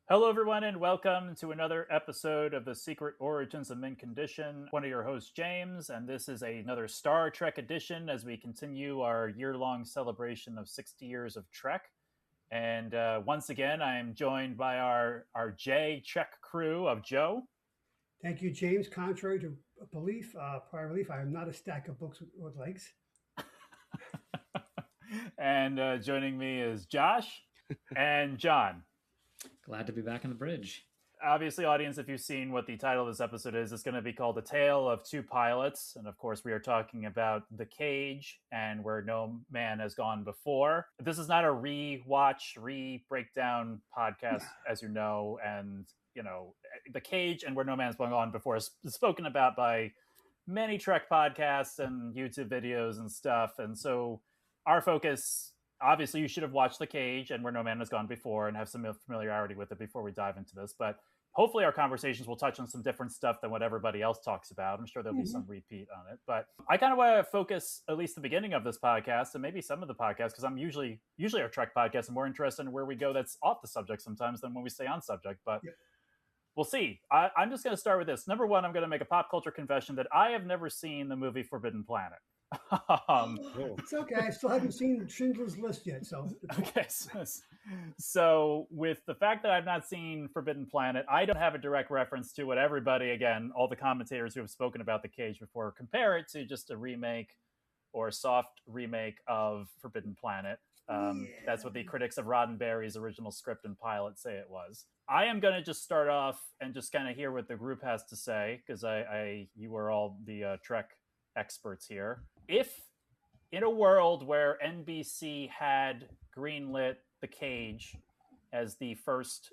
Hello, everyone, and welcome to another episode of The Secret Origins of Mint Condition. One of your hosts, James, and this is another Star Trek edition as we continue our year-long celebration of 60 years of Trek. And once again, I am joined by our J Trek crew of Joe. Thank you, James. Contrary to prior belief, I am not a stack of books with legs. And joining me is Josh and John. Glad to be back on the bridge. Obviously, audience, if you've seen what the title of this episode is, it's going to be called A Tale of Two Pilots. And of course, we are talking about The Cage and Where No Man Has Gone Before. This is not a re-watch, re-breakdown podcast, as you know. And, you know, The Cage and Where No Man Has Gone Before is spoken about by many Trek podcasts and YouTube videos and stuff. And so our focus... Obviously, you should have watched The Cage and Where No Man Has Gone Before and have some familiarity with it before we dive into this. But hopefully our conversations will touch on some different stuff than what everybody else talks about. I'm sure there'll be some repeat on it. But I kind of want to focus, at least the beginning of this podcast, and maybe some of the podcasts, because I'm usually our Trek podcast, I'm more interested in where we go that's off the subject sometimes than when we stay on subject. But we'll see. I'm just going to start with this. Number one, I'm going to make a pop culture confession that I have never seen the movie Forbidden Planet. It's okay. I still haven't seen Schindler's List yet. So okay. So with the fact that I've not seen Forbidden Planet, I don't have a direct reference to what everybody, again, all the commentators who have spoken about The Cage before, compare it to just a remake or a soft remake of Forbidden Planet. That's what the critics of Roddenberry's original script and pilot say it was. I am going to just start off and just kind of hear what the group has to say, because you are all the Trek experts here. If in a world where NBC had greenlit The Cage as the first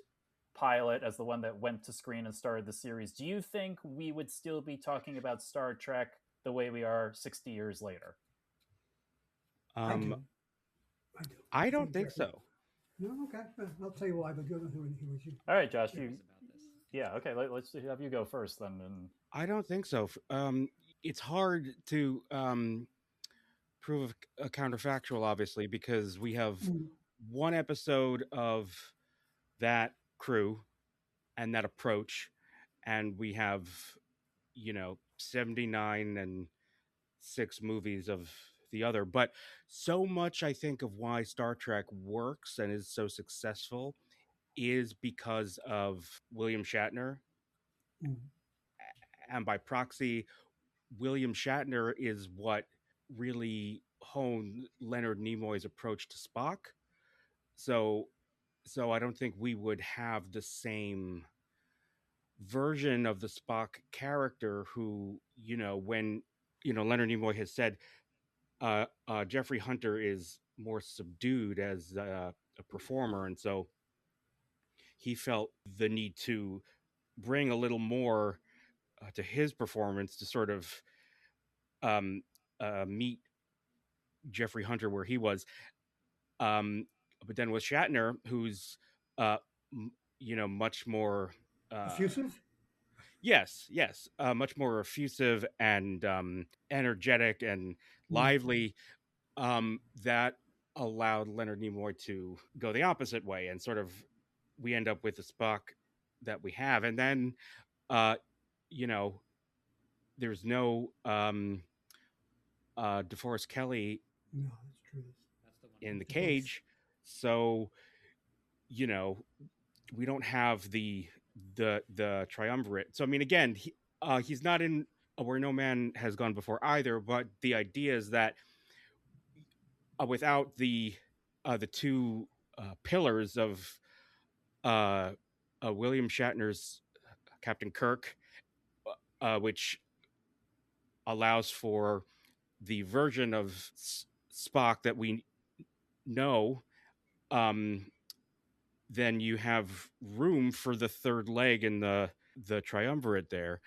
pilot, as the one that went to screen and started the series, do you think we would still be talking about Star Trek the way we are 60 years later? I do. I don't think so. No, okay. I'll tell you why, but go with you. All right, Josh. Yeah, okay. Let's have you go first then. And I don't think so. It's hard to prove a counterfactual, obviously, because we have one episode of that crew and that approach, and we have, 79 and 6 movies of the other. But so much, I think, of why Star Trek works and is so successful is because of William Shatner. And by proxy, William Shatner is what really honed Leonard Nimoy's approach to Spock. So I don't think we would have the same version of the Spock character who, when, Leonard Nimoy has said Jeffrey Hunter is more subdued as a performer. And so he felt the need to bring a little more to his performance to sort of meet Jeffrey Hunter where he was. But then with Shatner, who's, much more... effusive? Yes. Much more effusive and energetic and lively. That allowed Leonard Nimoy to go the opposite way. And sort of we end up with the Spock that we have. And then, there's no DeForest Kelley that's true. in The Cage, so we don't have the triumvirate. So I mean, again, he's not in Where No Man Has Gone Before either. But the idea is that without the two pillars of William Shatner's Captain Kirk, which allows for the version of Spock that we know, then you have room for the third leg in the triumvirate there.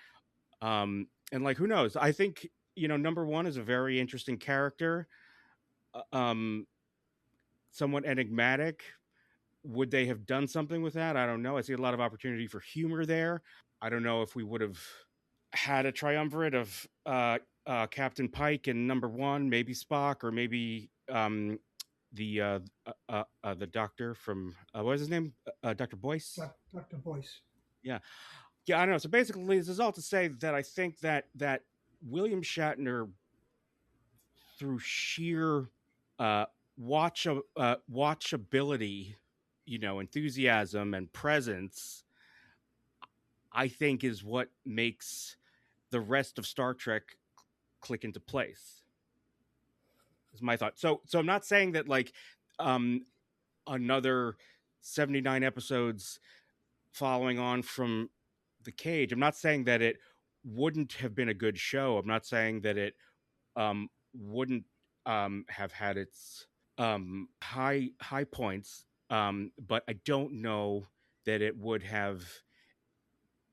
And who knows? I think, number one is a very interesting character, somewhat enigmatic. Would they have done something with that? I don't know. I see a lot of opportunity for humor there. I don't know if we would have had a triumvirate of Captain Pike and number one, maybe Spock, or maybe the doctor from what was his name? Dr. Boyce. Dr. Boyce. Yeah, yeah. I don't know. So basically, this is all to say that I think that William Shatner, through sheer uh, watchability, enthusiasm and presence, I think is what makes the rest of Star Trek click into place. Is my thought. So I'm not saying that like um another 79 episodes following on from The Cage. I'm not saying that it wouldn't have been a good show. I'm not saying that it wouldn't have had its high points. But I don't know that it would have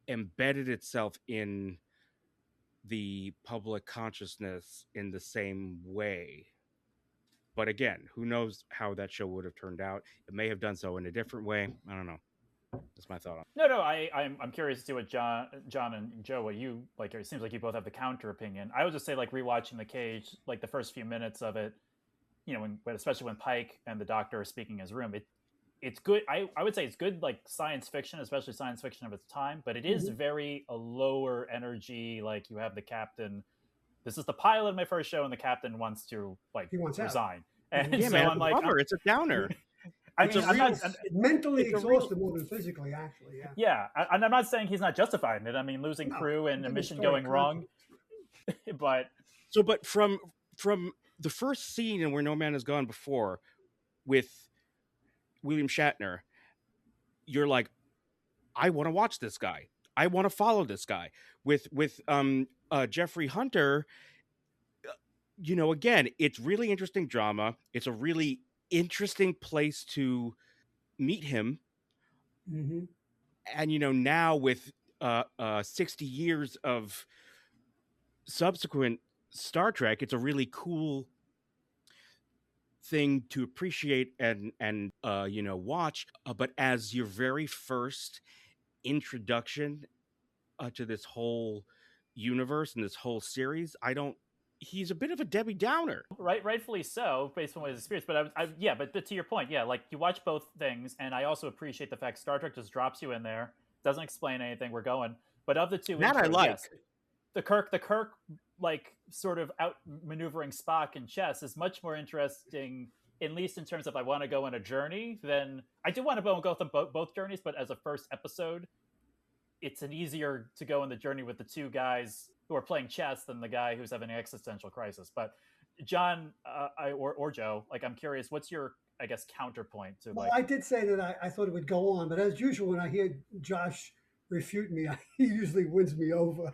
embedded itself in the public consciousness in the same way. But again, who knows how that show would have turned out? It may have done so in a different way. I don't know. That's my thought on it. No, I'm curious to see what John and Joe, what you like. It seems like you both have the counter opinion. I would just say, like, rewatching The Cage, like the first few minutes of it, especially when Pike and the Doctor are speaking in his room, it's good. I would say it's good, like science fiction, especially science fiction of its time. But it is very a lower energy. Like, you have the captain. This is the pilot of my first show, and the captain wants to resign. Out. And yeah, so man, I'm like, it's a downer. I mean, I'm mentally exhausted more than physically, actually. Yeah, and I'm not saying he's not justified in it. I mean, losing crew and a mission going wrong, but from the first scene in Where No Man Has Gone Before with William Shatner, you're like, I want to watch this guy. I want to follow this guy. With Jeffrey Hunter, again, it's really interesting drama. It's a really interesting place to meet him. And now with 60 years of subsequent Star Trek, it's a really cool thing to appreciate and watch. But as your very first introduction to this whole universe and this whole series, he's a bit of a Debbie Downer. Rightfully so, based on what his experience. But but to your point, like, you watch both things, and I also appreciate the fact Star Trek just drops you in there, doesn't explain anything. We're going. But of the two, that I like. Yes, the Kirk, like, sort of outmaneuvering Spock in chess is much more interesting, at least in terms of I want to go on a journey. Than I do want to go through both journeys, but as a first episode, it's an easier to go on the journey with the two guys who are playing chess than the guy who's having an existential crisis. But John, or Joe, like, I'm curious, what's your, I guess, counterpoint to? Well, I did say that I thought it would go on, but as usual, when I hear Josh refute me, he usually wins me over.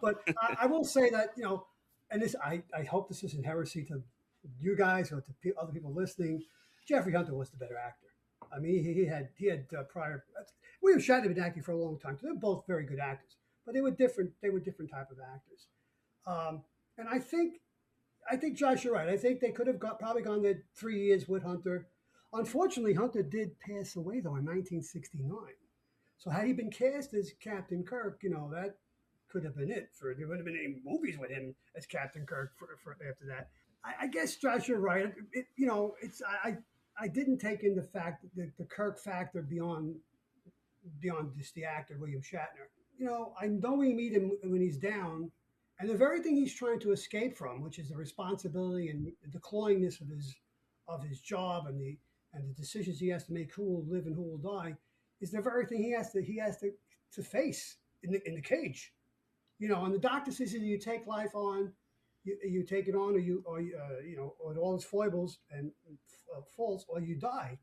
But I will say that, and this, I hope this isn't heresy to you guys or to other people listening. Jeffrey Hunter was the better actor. I mean, he had prior. William Shatner had been acting for a long time, so they're both very good actors, but they were different. They were different type of actors. And I think Josh, you're right. I think they could have probably gone there 3 years with Hunter. Unfortunately, Hunter did pass away though in 1969. So had he been cast as Captain Kirk, that could have been it. There would have been any movies with him as Captain Kirk for after that. I guess, Josh, you're right. I didn't take in the fact that the Kirk factor beyond just the actor William Shatner. I know we meet him when he's down, and the very thing he's trying to escape from, which is the responsibility and the cloyingness of his job and the decisions he has to make, who will live and who will die, is the very thing he has to face in the cage. And the doctor says, either you take life on, you take it on, or all its foibles and faults, or you die.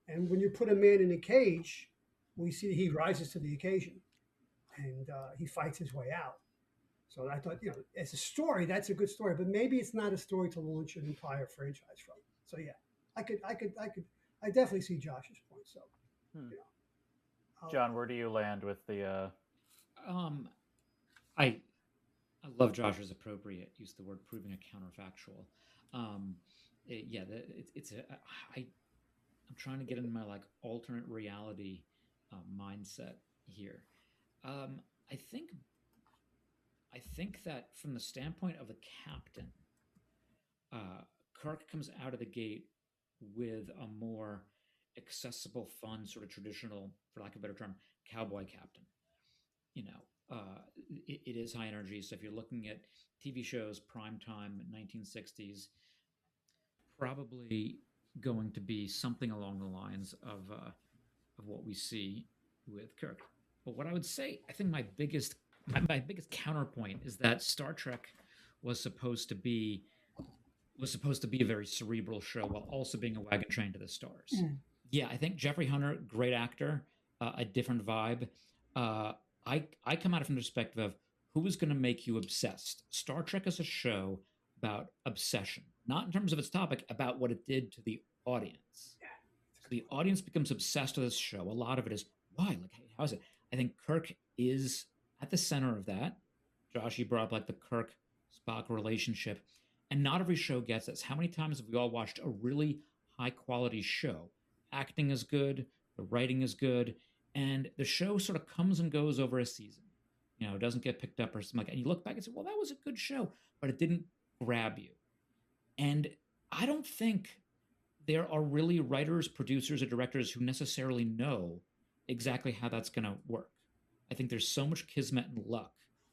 And when you put a man in a cage, we see he rises to the occasion, and he fights his way out. So I thought, as a story, that's a good story, but maybe it's not a story to launch an entire franchise from. So yeah, I definitely see Josh's point. So, John, where do you land with the? I love Josh's appropriate use of the word proving a counterfactual. I'm trying to get into my alternate reality mindset here. I think that from the standpoint of the captain, Kirk comes out of the gate with a more accessible, fun, sort of traditional, for lack of a better term, cowboy captain. It is high energy. So if you're looking at TV shows, prime time, 1960s, probably going to be something along the lines of what we see with Kirk. But what I would say, I think my biggest counterpoint is that Star Trek was supposed to be a very cerebral show while also being a wagon train to the stars. Yeah, I think Jeffrey Hunter, great actor, a different vibe. I come at it from the perspective of who is going to make you obsessed. Star Trek is a show about obsession, not in terms of its topic, about what it did to the audience. So the audience becomes obsessed with this show. A lot of it is, why? Like, hey, how is it? I think Kirk is at the center of that. Josh, you brought up like the Kirk-Spock relationship. And not every show gets this. How many times have we all watched a really high-quality show? Acting is good, the writing is good, and the show sort of comes and goes over a season. It doesn't get picked up or something like that. And you look back and say, well, that was a good show, but it didn't grab you. And I don't think there are really writers, producers, or directors who necessarily know exactly how that's going to work. I think there's so much kismet and luck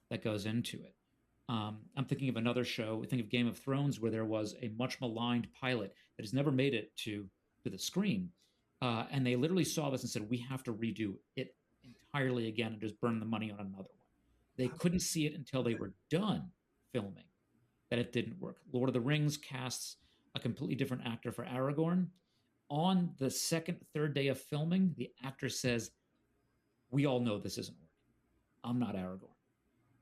that goes into it. I'm thinking of another show. I think of Game of Thrones, where there was a much maligned pilot that has never made it to the screen. And they literally saw this and said, we have to redo it entirely again and just burn the money on another one. They couldn't see it until they were done filming that it didn't work. Lord of the Rings casts a completely different actor for Aragorn. On the third day of filming, the actor says, we all know this isn't working. I'm not Aragorn.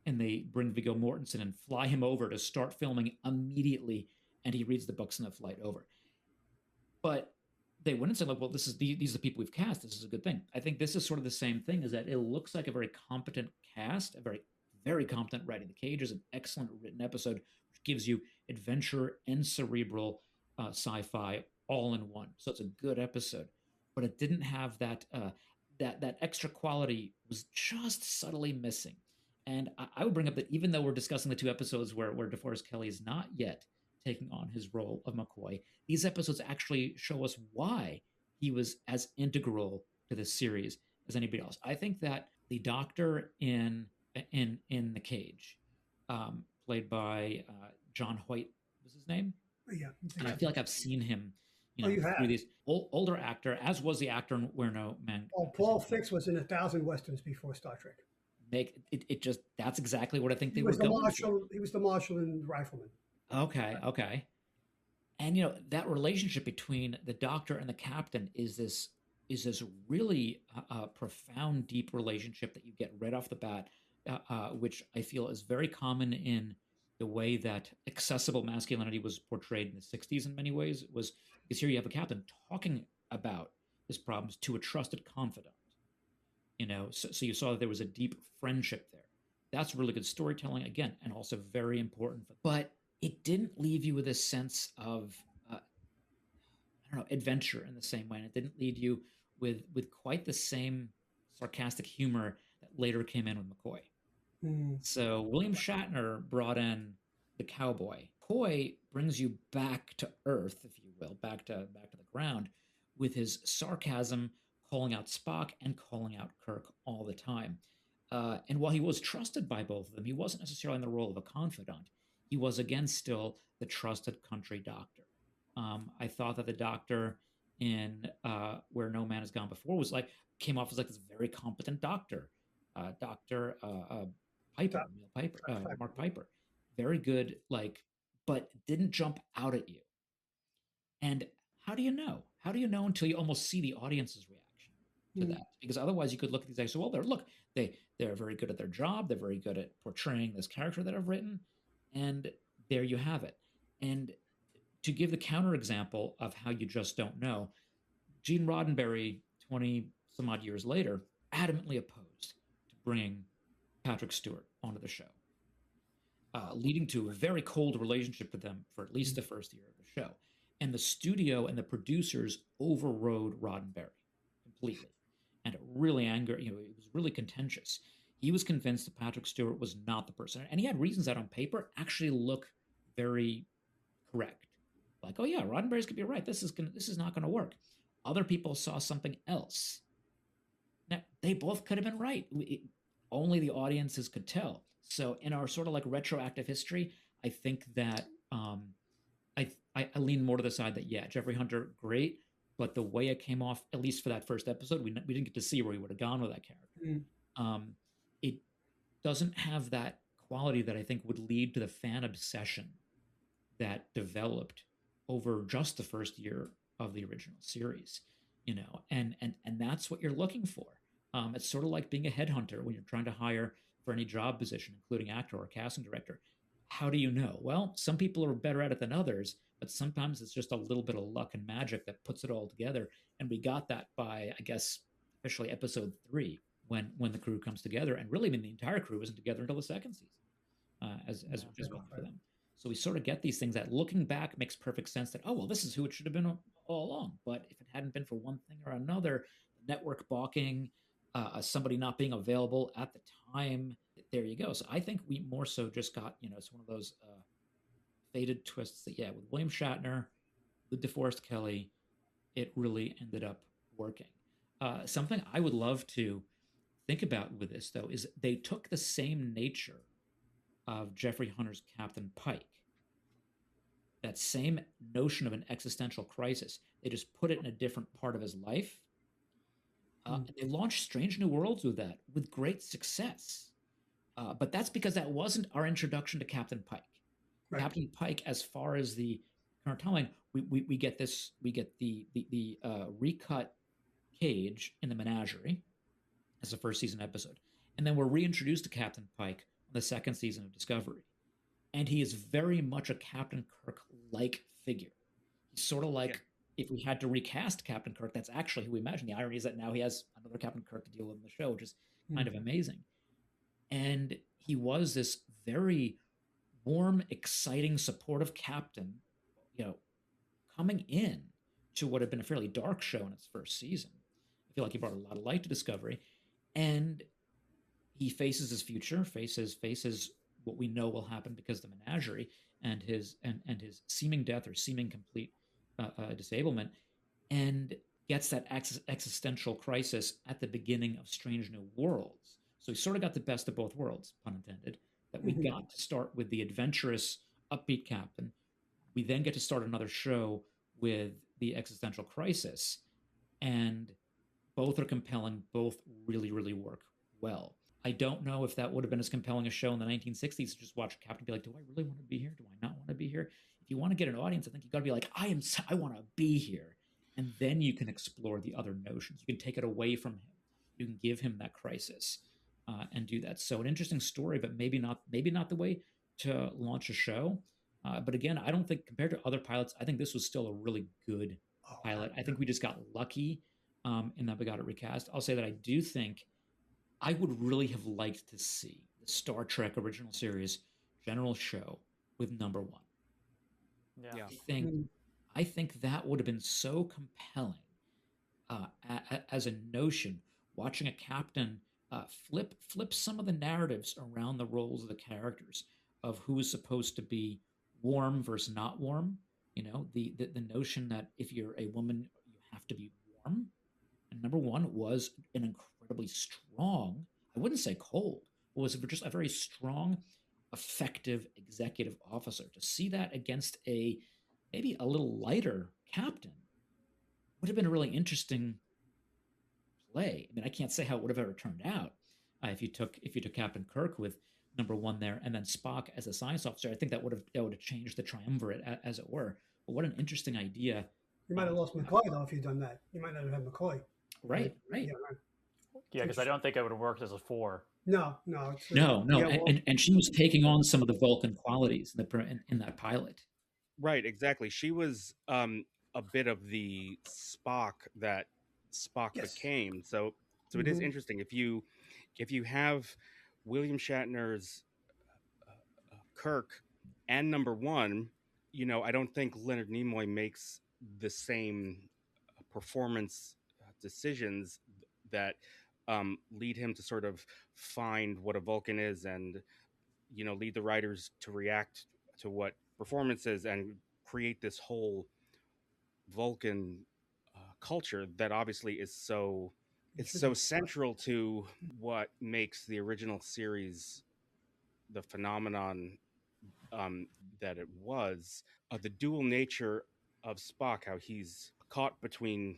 And they bring Viggo Mortensen and fly him over to start filming immediately, and he reads the books on the flight over. But they wouldn't say, like, well, these are the people we've cast. This is a good thing. I think this is sort of the same thing, is that it looks like a very competent cast, a very, very competent writing. The Cage is an excellent written episode, which gives you adventure and cerebral sci-fi all in one. So it's a good episode. But it didn't have that extra quality, was just subtly missing. And I would bring up that even though we're discussing the two episodes where DeForest Kelley is not yet taking on his role of McCoy, these episodes actually show us why he was as integral to this series as anybody else. I think that the Doctor in The Cage, played by John Hoyt, was his name? Yeah. And I feel like I've seen him, you have. through these older actor, as was the actor in Where No Man. Paul Fix was in 1,000 Westerns before Star Trek. That's exactly what I think He was the marshal and rifleman. Okay. And that relationship between the Doctor and the Captain is this really profound, deep relationship that you get right off the bat, which I feel is very common in the way that accessible masculinity was portrayed in the 60s in many ways. Was because here you have a captain talking about his problems to a trusted confidant. So you saw that there was a deep friendship there. That's really good storytelling, again, and also very important. But it didn't leave you with a sense of, adventure in the same way. And it didn't leave you with quite the same sarcastic humor that later came in with McCoy. So William Shatner brought in the cowboy. McCoy brings you back to earth, if you will, back to the ground, with his sarcasm, calling out Spock and calling out Kirk all the time. And while he was trusted by both of them, he wasn't necessarily in the role of a confidant. He was, again, still the trusted country doctor. I thought that the Doctor in Where No Man Has Gone Before came off as like this very competent doctor. Dr. Mark Piper. Very good, but didn't jump out at you. And how do you know? How do you know until you almost see the audience's reaction to that? Because otherwise you could look at these guys and say, well, they're very good at their job. They're very good at portraying this character that I've written. And there you have it. And to give the counterexample of how you just don't know, Gene Roddenberry, 20 some odd years later, adamantly opposed to bringing Patrick Stewart onto the show, leading to a very cold relationship with them for at least the first year of the show. And the studio and the producers overrode Roddenberry completely. And it really angered, it was really contentious. He was convinced that Patrick Stewart was not the person. And he had reasons that on paper actually look very correct. like, oh yeah, Roddenberry's gonna be right. This is not gonna work. Other people saw something else. Now, they both could have been right. Only the audiences could tell. So in our sort of like retroactive history, I think that I lean more to the side that yeah, Jeffrey Hunter, great, but the way it came off, at least for that first episode, we didn't get to see where he would have gone with that character. Mm. It doesn't have that quality that I think would lead to the fan obsession that developed over just the first year of the original series, and that's what you're looking for. It's sort of like being a headhunter when you're trying to hire for any job position, including actor or casting director. How do you know? Well, some people are better at it than others, but sometimes it's just a little bit of luck and magic that puts it all together. And we got that by, I guess, officially episode 3, when the crew comes together. And really, I mean, the entire crew isn't together until the second season, as just waiting for them. So we sort of get these things that, looking back, makes perfect sense that, oh, well, this is who it should have been all along. But if it hadn't been for one thing or another, the network balking, somebody not being available at the time, there you go. So I think we more so just got, it's one of those faded twists that, yeah, with William Shatner, with DeForest Kelley, it really ended up working. Something I would love to think about with this, though, is they took the same nature of Jeffrey Hunter's Captain Pike, that same notion of an existential crisis. They just put it in a different part of his life. And they launched Strange New Worlds with that, with great success. But that's because that wasn't our introduction to Captain Pike. Right. Captain Pike, as far as the current timeline, we get the recut Cage in the Menagerie as a first season episode. And then we're reintroduced to Captain Pike on the second season of Discovery. And he is very much a Captain Kirk-like figure. He's sort of like, if we had to recast Captain Kirk, that's actually who we imagine. The irony is that now he has another Captain Kirk to deal with in the show, which is kind of amazing. And he was this very warm, exciting, supportive captain, coming in to what had been a fairly dark show in its first season. I feel like he brought a lot of light to Discovery. And he faces his future, faces what we know will happen because of the Menagerie and his seeming death or seeming complete disablement, and gets that existential crisis at the beginning of Strange New Worlds. So he sort of got the best of both worlds, pun intended, that we got to start with the adventurous, upbeat captain. We then get to start another show with the existential crisis, and both are compelling, both really, really work well. I don't know if that would have been as compelling a show in the 1960s to just watch a captain be like, do I really want to be here? Do I not want to be here? If you want to get an audience, I think you got to be like, I want to be here. And then you can explore the other notions. You can take it away from him. You can give him that crisis and do that. So an interesting story, but maybe not the way to launch a show. But again, I don't think, compared to other pilots, I think this was still a really good pilot. I think we just got lucky in that we got it recast. I'll say that I do think I would really have liked to see the Star Trek original series general show with number 1. Yeah. I think that would have been so compelling as a notion, watching a captain flip some of the narratives around the roles of the characters, of who is supposed to be warm versus not warm. The notion that if you're a woman, you have to be warm. And number 1 was an incredibly strong, I wouldn't say cold, but was just a very strong, effective executive officer. To see that against maybe a little lighter captain would have been a really interesting play. I mean, I can't say how it would have ever turned out if you took Captain Kirk with number 1 there, and then Spock as a science officer. I think that would have changed the triumvirate, as it were. But what an interesting idea. You might have lost McCoy, though, if you'd done that. You might not have had McCoy. Right. Yeah, because I don't think it would have worked as a 4. No. No. And she was taking on some of the Vulcan qualities in that pilot. Right, exactly. She was a bit of the Spock that Spock became. So it is interesting. If you have William Shatner's Kirk and number 1, I don't think Leonard Nimoy makes the same performance decisions that lead him to sort of find what a Vulcan is, and lead the writers to react to what performance is and create this whole Vulcan culture that obviously is so central to what makes the original series the phenomenon that it was. The dual nature of Spock, how he's caught between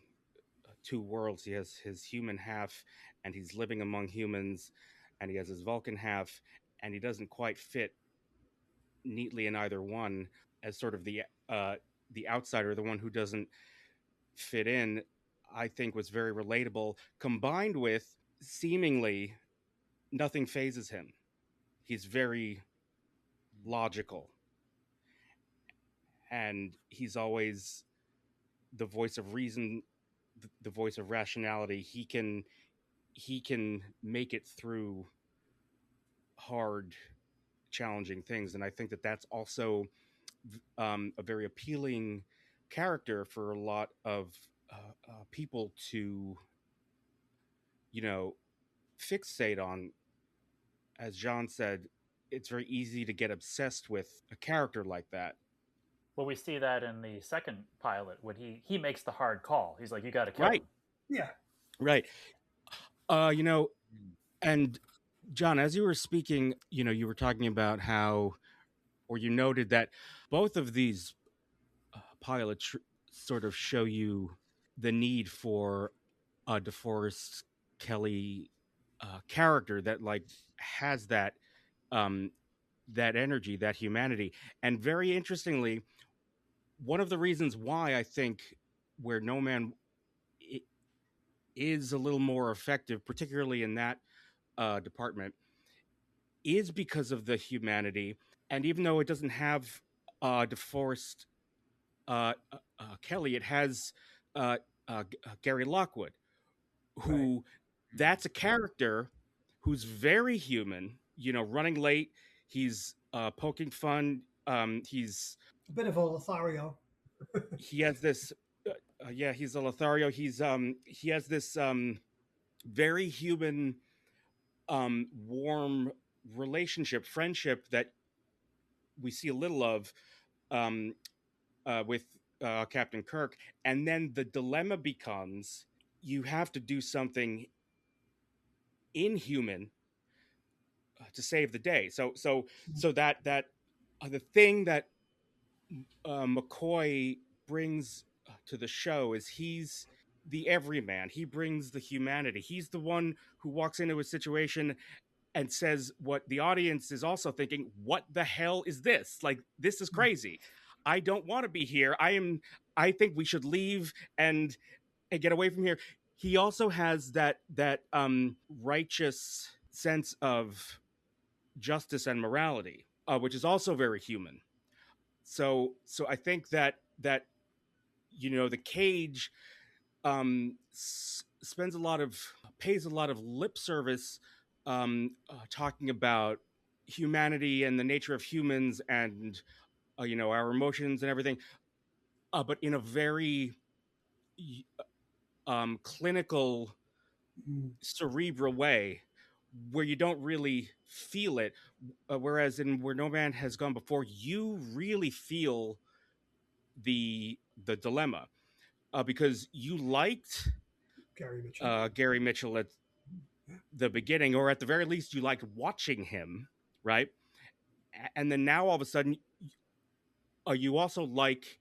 two worlds. He has his human half, and he's living among humans, and he has his Vulcan half, and he doesn't quite fit neatly in either one, as sort of the outsider, the one who doesn't fit in. I think was very relatable, combined with seemingly nothing phases him. He's very logical, and he's always the voice of reason, the voice of rationality. He can make it through hard, challenging things, and I think that that's also a very appealing character for a lot of people to, you know, fixate on. As John said, it's very easy to get obsessed with a character like that. Well, we see that in the second pilot when he makes the hard call. He's like, "You got to kill Right. him." Yeah. Right. You know, and John, as you were speaking, you know, you were talking about how, or you noted that both of these pilots sort of show you the need for a DeForest Kelly character that like has that that energy, that humanity. And very interestingly, one of the reasons why I think Where No Man is a little more effective, particularly in that department, is because of the humanity. And even though it doesn't have DeForest Kelly, it has Gary Lockwood, who that's a character who's very human, you know, running late. He's poking fun. He's a bit of a Lothario. He has this, yeah, he's a Lothario. He has this very human, warm relationship, friendship that we see a little of with Captain Kirk. And then the dilemma becomes you have to do something inhuman to save the day. So that the thing that McCoy brings to the show is he's the everyman. He brings the humanity. He's the one who walks into a situation and says what the audience is also thinking, what the hell is this? Like, this is crazy. I don't want to be here. I think we should leave and get away from here. He also has that righteous sense of justice and morality, which is also very human. So I think that you know, the Cage pays a lot of lip service talking about humanity and the nature of humans and you know, our emotions and everything, but in a very clinical, cerebral way where you don't really feel it, whereas in Where No Man Has Gone Before, you really feel the dilemma, because you liked Gary Mitchell at the beginning, or at the very least you liked watching him, right? And then now all of a sudden you also like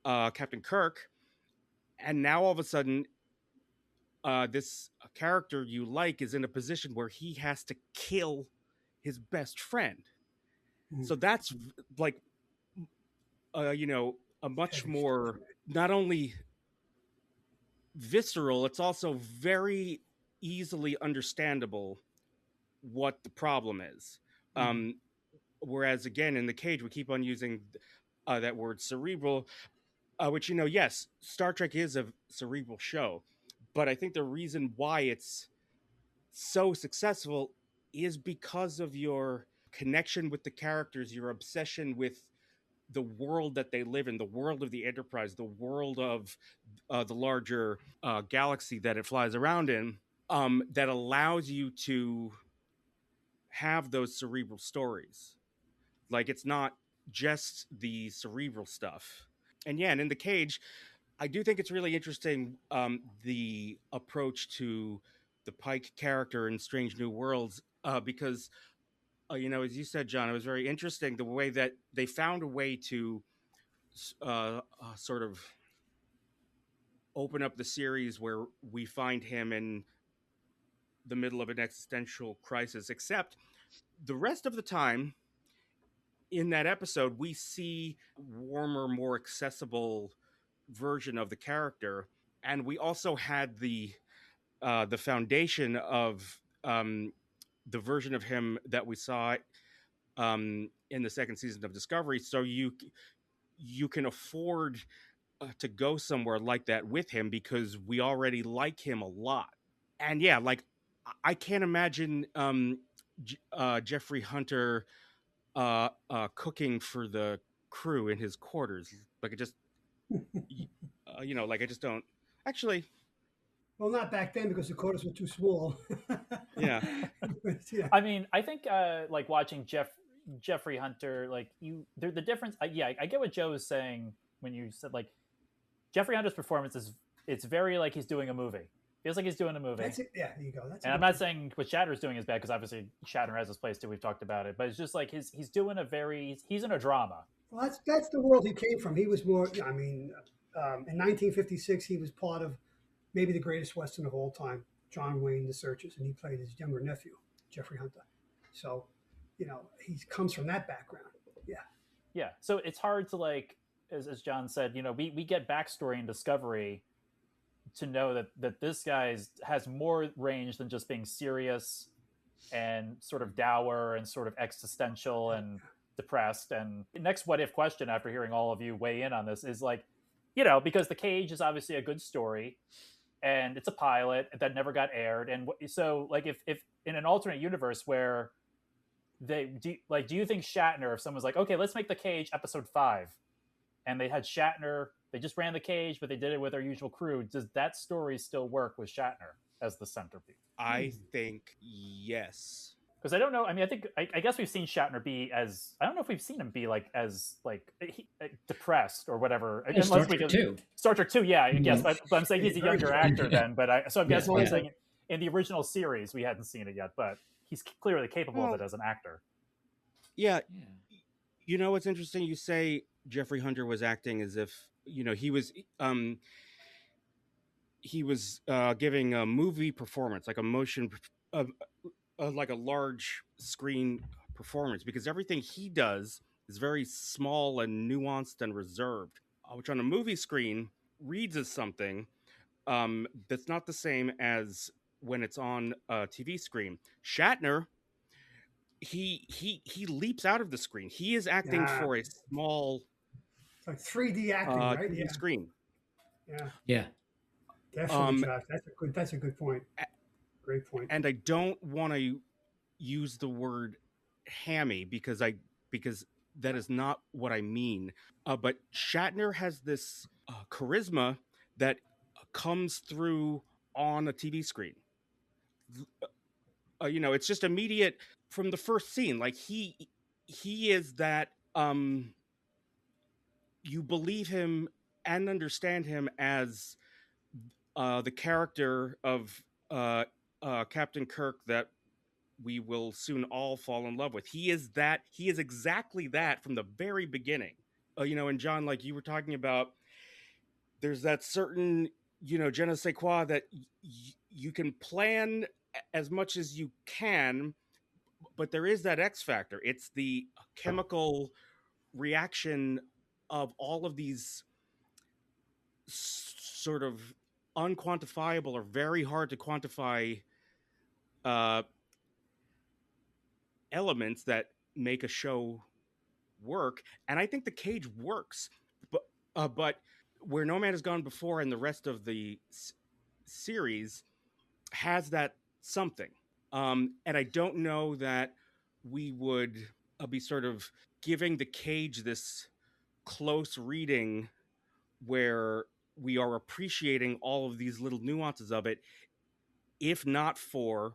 Captain Kirk, and now all of a sudden this character you like is in a position where he has to kill his best friend. So that's like you know, a much more, not only visceral, it's also very easily understandable what the problem is. Whereas again, in The Cage, we keep on using that word cerebral, which, you know, yes, Star Trek is a cerebral show, but I think the reason why it's so successful is because of your connection with the characters, your obsession with the world that they live in, the world of the Enterprise, the world of the larger galaxy that it flies around in, that allows you to have those cerebral stories. Like, it's not just the cerebral stuff. And yeah, and in the cage, I do think it's really interesting, the approach to the Pike character in Strange New Worlds, because as you said, John, it was very interesting the way that they found a way to sort of open up the series where we find him in the middle of an existential crisis, except the rest of the time in that episode, we see warmer, more accessible version of the character, and we also had the foundation of the version of him that we saw in the second season of Discovery. So you can afford to go somewhere like that with him because we already like him a lot. And yeah, like I can't imagine Jeffrey Hunter cooking for the crew in his quarters. Like it just, like I just don't actually. Well, not back then because the quarters were too small. Yeah. Yeah. I mean, I think like watching Jeffrey Hunter, like the difference. I get what Joe is saying when you said like Jeffrey Hunter's performance it's very like he's doing a movie. Feels like he's doing a movie. That's it. Yeah, there you go. And I'm not saying what Shatner's doing is bad because obviously Shatner has his place too. We've talked about it, but it's just like he's doing he's in a drama. Well, that's the world he came from. He was more. I mean, in 1956, he was part of maybe the greatest Western of all time, John Wayne: The Searchers, and he played his younger nephew, Jeffrey Hunter. So, he comes from that background. Yeah. Yeah. So it's hard to like, as John said, we get backstory in Discovery to know that this guy has more range than just being serious and sort of dour and sort of existential and depressed. And the next what if question after hearing all of you weigh in on this is like, because The Cage is obviously a good story and it's a pilot that never got aired. And so like if in an alternate universe where do you think Shatner, if someone's like, okay, let's make The Cage episode 5 and they had Shatner, they just ran The Cage, but they did it with their usual crew. Does that story still work with Shatner as the centerpiece? I think yes. Because I don't know. I mean, I guess we've seen Shatner be as, I don't know if we've seen him be like as like depressed or whatever. Oh, Star Trek 2. Star Trek 2, yeah, I guess. But I'm saying he's a younger actor then. But I'm guessing I'm saying in the original series we hadn't seen it yet, but he's clearly capable of it as an actor. Yeah. What's interesting? You say Jeffrey Hunter was acting as if he was giving a movie performance, like a motion, like a large screen performance, because everything he does is very small and nuanced and reserved, which on a movie screen reads as something that's not the same as when it's on a TV screen. Shatner, he leaps out of the screen. He is acting for a small, it's like 3D acting, right? TV screen. Yeah. Definitely, Josh. That's a good point. Great point. And I don't want to use the word hammy because that is not what I mean. But Shatner has this charisma that comes through on a TV screen. It's just immediate from the first scene. Like he is that. You believe him and understand him as the character of Captain Kirk that we will soon all fall in love with. He is exactly that from the very beginning. And John, like you were talking about, there's that certain, je ne sais quoi that you can plan as much as you can, but there is that X factor. It's the chemical reaction of all of these sort of unquantifiable or very hard to quantify elements that make a show work. And I think The Cage works, but Where No Man Has Gone Before and the rest of the series has that something. And I don't know that we would be sort of giving The Cage this close reading where we are appreciating all of these little nuances of it, if not for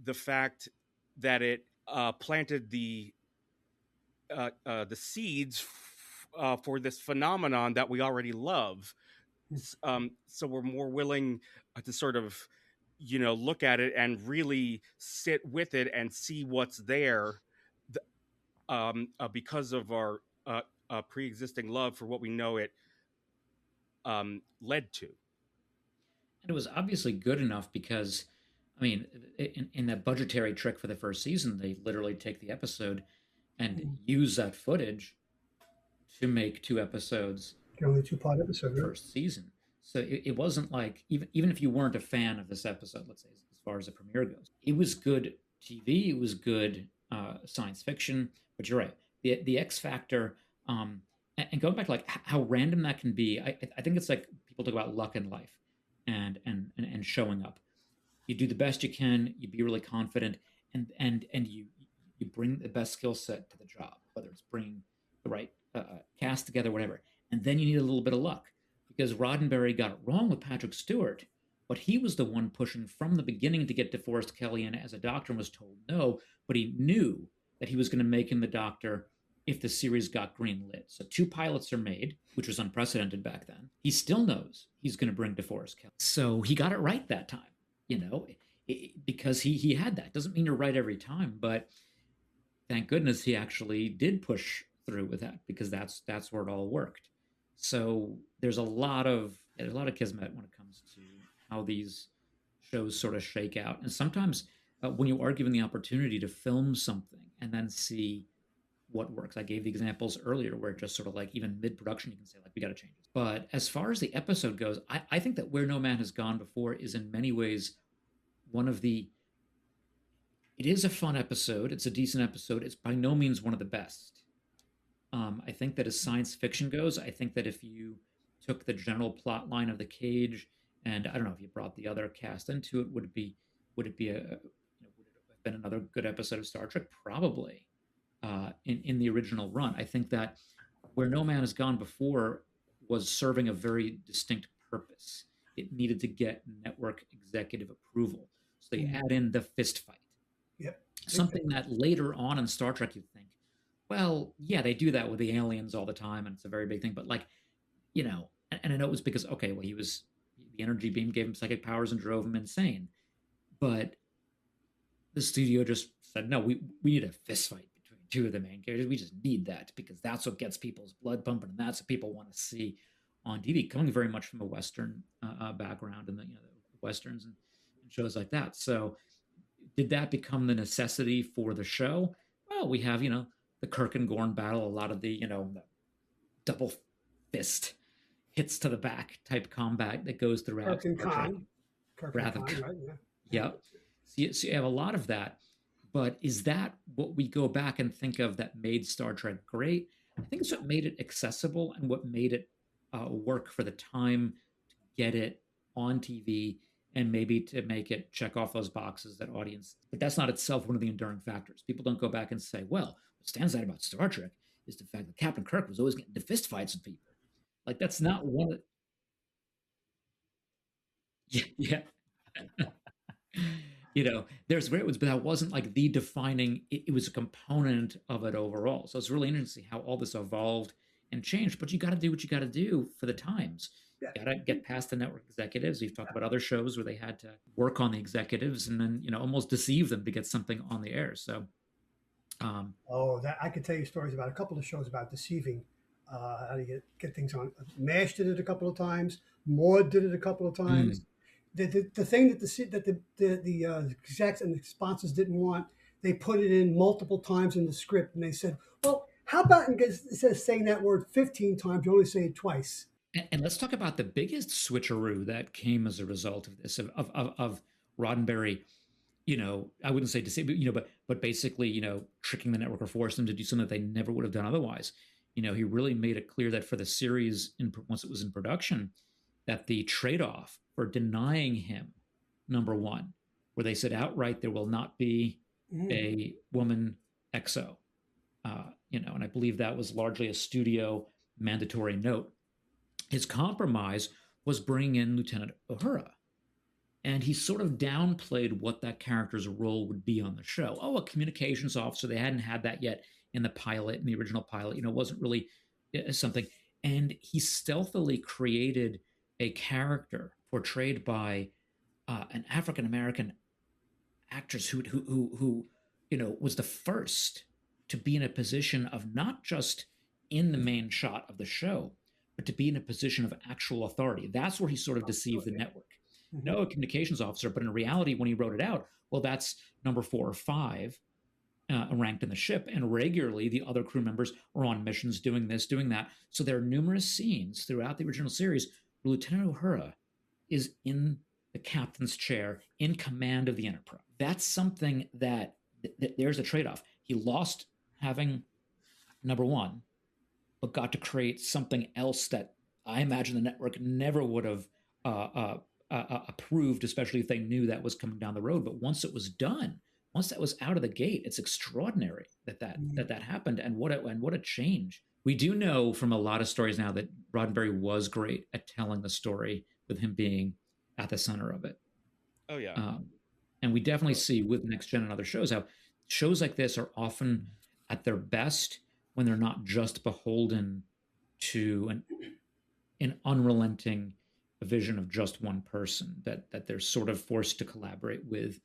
the fact that it planted the the seeds for this phenomenon that we already love. So we're more willing to sort of, look at it and really sit with it and see what's there, because of our pre-existing love for what we know it led to. And it was obviously good enough because, I mean, in that budgetary trick for the first season, they literally take the episode and use that footage to make 2 episodes. The only 2-part episode, right? First season. So it wasn't like, even if you weren't a fan of this episode, let's say, as far as the premiere goes, it was good TV, it was good science fiction. But you're right, the X factor, and going back to like how random that can be, I think it's like people talk about luck in life and showing up. You do the best you can, you be really confident, and you bring the best skill set to the job, whether it's bringing the right cast together, whatever. And then you need a little bit of luck, because Roddenberry got it wrong with Patrick Stewart, but he was the one pushing from the beginning to get DeForest Kelley in as a doctor and was told no, but he knew that he was going to make him the doctor if the series got greenlit. So 2 pilots are made, which was unprecedented back then. He still knows he's going to bring DeForest Kelley. So he got it right that time, because he had that. Doesn't mean you're right every time, but thank goodness he actually did push through with that, because that's where it all worked. So there's a lot of kismet when it comes to how these shows sort of shake out. And sometimes when you are given the opportunity to film something and then see what works, I gave the examples earlier where just sort of like even mid-production, you can say like, we got to change it. But as far as the episode goes, I think that Where No Man Has Gone Before is in many ways it is a fun episode. It's a decent episode. It's by no means one of the best. I think that as science fiction goes, I think that if you took the general plot line of The Cage, and I don't know if you brought the other cast into it, would it have been another good episode of Star Trek? Probably. In the original run, I think that Where No Man Has Gone Before was serving a very distinct purpose. It needed to get network executive approval, so they add in the fist fight. Yep. Something that later on in Star Trek you'd think, well, yeah, they do that with the aliens all the time, and it's a very big thing. But like, and I know it was because, okay, well, the energy beam gave him psychic powers and drove him insane. But the studio just said, no, we need a fist fight between 2 of the main characters. We just need that, because that's what gets people's blood pumping, and that's what people want to see on TV. Coming very much from a Western background, and the Westerns and shows like that. So did that become the necessity for the show? Well, we have, the Kirk and Gorn battle, a lot of the, the double fist hits to the back type combat that goes throughout. Kirk and Khan. Right? Yeah. So you have a lot of that. But is that what we go back and think of that made Star Trek great? I think it's what made it accessible and what made it work for the time to get it on TV, and maybe to make it check off those boxes that audience. But that's not itself one of the enduring factors. People don't go back and say, well, what stands out about Star Trek is the fact that Captain Kirk was always getting into fist fights with people. Like, that's not one of... Yeah. There's where it was, but that wasn't like the defining, it was a component of it overall. So it's really interesting to see how all this evolved and changed, but you got to do what you got to do for the times. Yeah. You got to get past the network executives. We've talked about other shows where they had to work on the executives and then, almost deceive them to get something on the air. So, that I could tell you stories about a couple of shows about deceiving, how to get things on. MASH did it a couple of times. Maude did it a couple of times. The thing that the execs and the sponsors didn't want, they put it in multiple times in the script, and they said, well, how about instead of saying that word 15 times, you only say it twice. And let's talk about the biggest switcheroo that came as a result of this, of Roddenberry, I wouldn't say deceive, but basically, tricking the network or forcing them to do something that they never would have done otherwise. He really made it clear that for the series, once it was in production, that the trade-off for denying him, number one, where they said outright there will not be a woman XO, and I believe that was largely a studio mandatory note. His compromise was bringing in Lieutenant Uhura, and he sort of downplayed what that character's role would be on the show. Oh, a communications officer, they hadn't had that yet in the pilot, in the original pilot. Wasn't really something. And he stealthily created a character portrayed by an African American actress who was the first to be in a position of not just in the main shot of the show, but to be in a position of actual authority. That's where he sort of deceived the network. No, a communications officer, but in reality, when he wrote it out, well, that's number 4 or 5 ranked in the ship, and regularly the other crew members are on missions doing this, doing that. So there are numerous scenes throughout the original series where Lieutenant Uhura is in the captain's chair in command of the Enterprise. That's something that there's a trade-off. He lost having number 1, but got to create something else that I imagine the network never would have approved, especially if they knew that was coming down the road. But once it was done, once that was out of the gate, it's extraordinary that happened, and what a change. We do know from a lot of stories now that Roddenberry was great at telling the story with him being at the center of it. Oh yeah. And we definitely see with Next Gen and other shows how shows like this are often at their best when they're not just beholden to an unrelenting vision of just one person, that they're sort of forced to collaborate with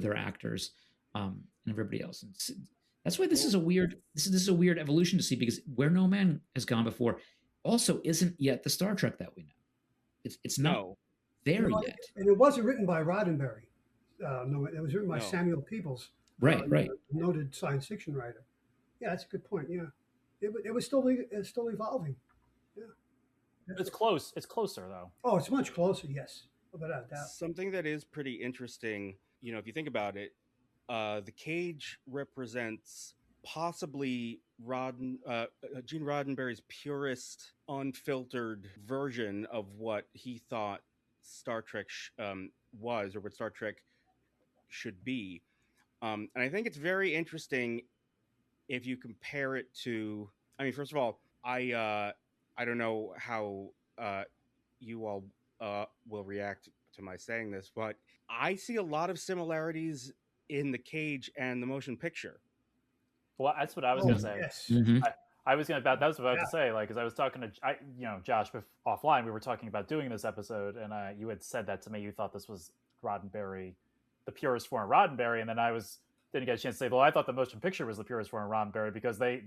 their actors and everybody else. And that's why this is a weird evolution to see, because Where No Man Has Gone Before also isn't yet the Star Trek that we know. It's not there yet. And it wasn't written by Roddenberry. No, it was written by Samuel Peebles, right. Noted science fiction writer. Yeah, that's a good point. Yeah, it was still evolving. Yeah, it's close. It's closer though. Oh, it's much closer. Yes, without doubt. Something that is pretty interesting, if you think about it, the cage represents possibly Gene Roddenberry's purest, unfiltered version of what he thought Star Trek was, or what Star Trek should be. And I think it's very interesting if you compare it to, first of all, I don't know how you all will react to my saying this, but I see a lot of similarities in the cage and the motion picture. Well, that's what I was going to say. Yes. Mm-hmm. I was going to that was what I was about to say, like, because I was talking to Josh offline. We were talking about doing this episode, and you had said that to me. You thought this was Roddenberry, the purest form of Roddenberry, and then didn't get a chance to say, well, I thought the motion picture was the purest form of Roddenberry, because the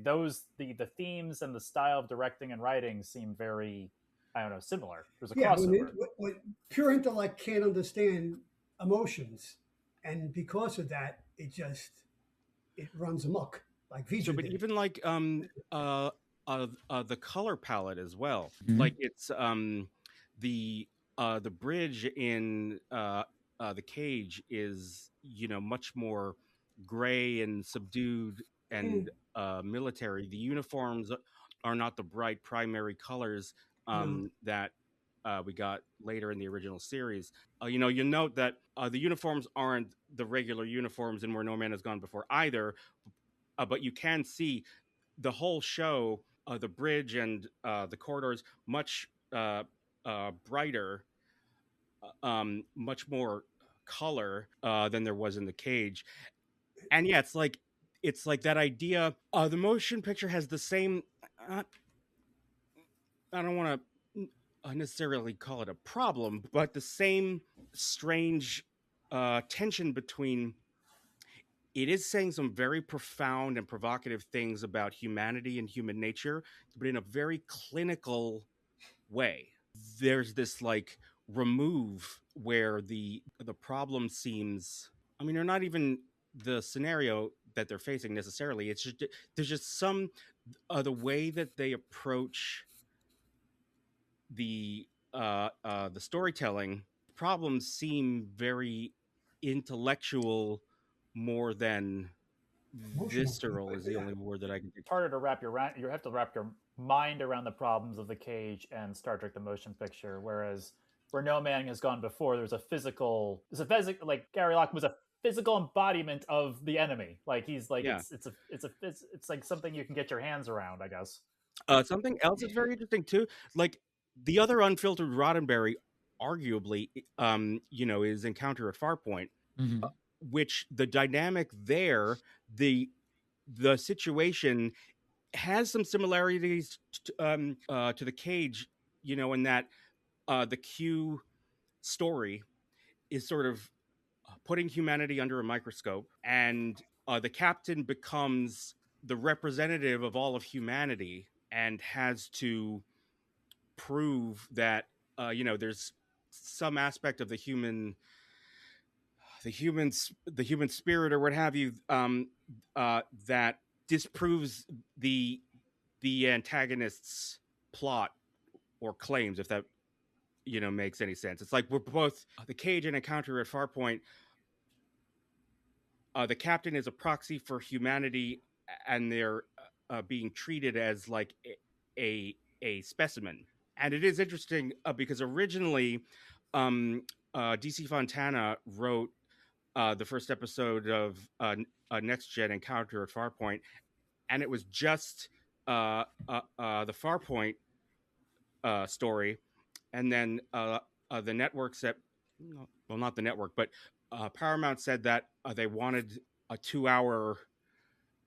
themes and the style of directing and writing seem very, I don't know, similar. There's a crossover. When pure intellect can't understand emotions, and because of that, it runs amok. Like Vija but did. even like the color palette as well. Mm-hmm. Like it's the bridge in the cage is much more gray and subdued and military. The uniforms are not the bright primary colors that we got later in the original series. You note that the uniforms aren't the regular uniforms in Where No Man Has Gone Before either, but you can see the whole show, the bridge and the corridors, much brighter, much more color than there was in the cage. And yeah, it's like that idea. The motion picture has the same. I don't want to necessarily call it a problem, but the same strange tension between. It is saying some very profound and provocative things about humanity and human nature, but in a very clinical way. There's this like remove where the problem seems. They're not even the scenario that they're facing necessarily. It's just there's just some the way that they approach the storytelling. Problems seem very intellectual more than visceral is the only word that I can. It's harder to you have to wrap your mind around the problems of the cage and Star Trek the Motion Picture, whereas Where No Man Has Gone Before, like Gary Locke was a physical embodiment of the enemy. Like he's like it's like something you can get your hands around, I guess. Something else is very interesting too, like the other unfiltered Roddenberry, arguably, is Encounter at Farpoint. Mm-hmm. Which the dynamic there, the the situation has some similarities to the Cage, in that the Q story is sort of putting humanity under a microscope, and the captain becomes the representative of all of humanity and has to prove that there's some aspect of the human spirit or what have you, that disproves the antagonist's plot or claims, if that makes any sense. It's like we're both the Cage and Encounter at Farpoint. The captain is a proxy for humanity, and they're being treated as like a specimen. And it is interesting because originally DC Fontana wrote the first episode of Next Gen Encounter at Farpoint, and it was just the Farpoint story, and then the network said, well, not the network, but Paramount said that they wanted a 2-hour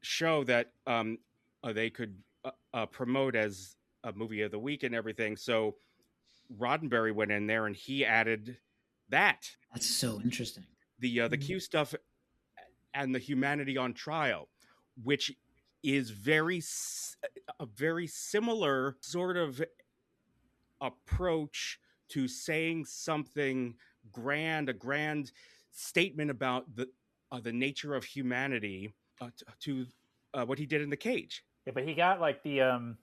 show that they could promote as a movie of the week and everything. So Roddenberry went in there and he added that. That's so interesting. The Q stuff and the humanity on trial, which is a very similar sort of approach to saying something grand, a grand statement about the nature of humanity, to what he did in The Cage. Yeah, but he got like the